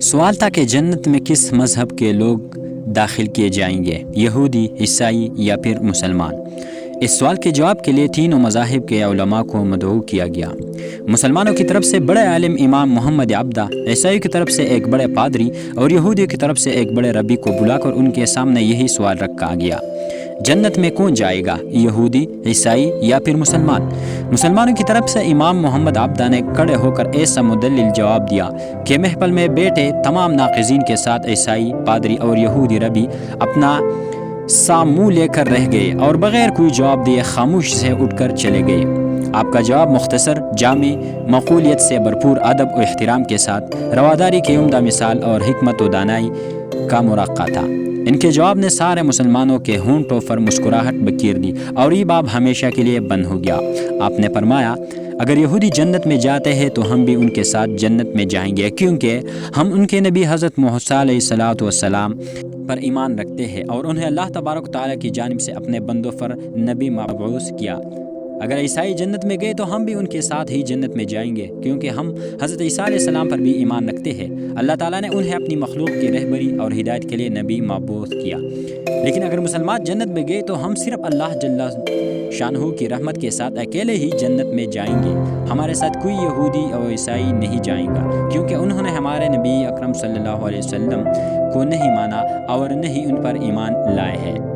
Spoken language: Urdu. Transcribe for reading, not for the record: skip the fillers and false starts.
سوال تھا کہ جنت میں کس مذہب کے لوگ داخل کیے جائیں گے، یہودی، عیسائی یا پھر مسلمان؟ اس سوال کے جواب کے لیے تینوں مذاہب کے علماء کو مدعو کیا گیا۔ مسلمانوں کی طرف سے بڑے عالم امام محمد عبدہ، عیسائیوں کی طرف سے ایک بڑے پادری اور یہودیوں کی طرف سے ایک بڑے ربی کو بلا کر ان کے سامنے یہی سوال رکھا گیا: جنت میں کون جائے گا، یہودی، عیسائی یا پھر مسلمان؟ مسلمانوں کی طرف سے امام محمد عبدہ نے کھڑے ہو کر ایسا مدلل جواب دیا کہ محفل میں بیٹھے تمام ناقضین کے ساتھ عیسائی، پادری اور یہودی ربی اپنا سا منہ لے کر رہ گئے اور بغیر کوئی جواب دیے خاموش سے اٹھ کر چلے گئے۔ آپ کا جواب مختصر، جامع، معقولیت سے بھرپور، ادب و احترام کے ساتھ رواداری کی عمدہ مثال اور حکمت و دانائی کا مرقع تھا۔ ان کے جواب نے سارے مسلمانوں کے ہونٹوں پر مسکراہٹ بکھیر دی اور یہ باب ہمیشہ کے لیے بند ہو گیا۔ آپ نے فرمایا، اگر یہودی جنت میں جاتے ہیں تو ہم بھی ان کے ساتھ جنت میں جائیں گے، کیونکہ ہم ان کے نبی حضرت موسیٰ علیہ السلام پر ایمان رکھتے ہیں اور انہیں اللہ تبارک و تعالیٰ کی جانب سے اپنے بندوں پر نبی مبعوث کیا۔ اگر عیسائی جنت میں گئے تو ہم بھی ان کے ساتھ ہی جنت میں جائیں گے، کیونکہ ہم حضرت عیسیٰ علیہ السلام پر بھی ایمان رکھتے ہیں۔ اللہ تعالیٰ نے انہیں اپنی مخلوق کی رہبری اور ہدایت کے لیے نبی مبعوث کیا۔ لیکن اگر مسلمان جنت میں گئے تو ہم صرف اللہ جل شانہ کی رحمت کے ساتھ اکیلے ہی جنت میں جائیں گے، ہمارے ساتھ کوئی یہودی اور عیسائی نہیں جائیں گا، کیونکہ انہوں نے ہمارے نبی اکرم صلی اللہ علیہ وسلم کو نہیں مانا اور نہ ہی ان پر ایمان لائے ہیں۔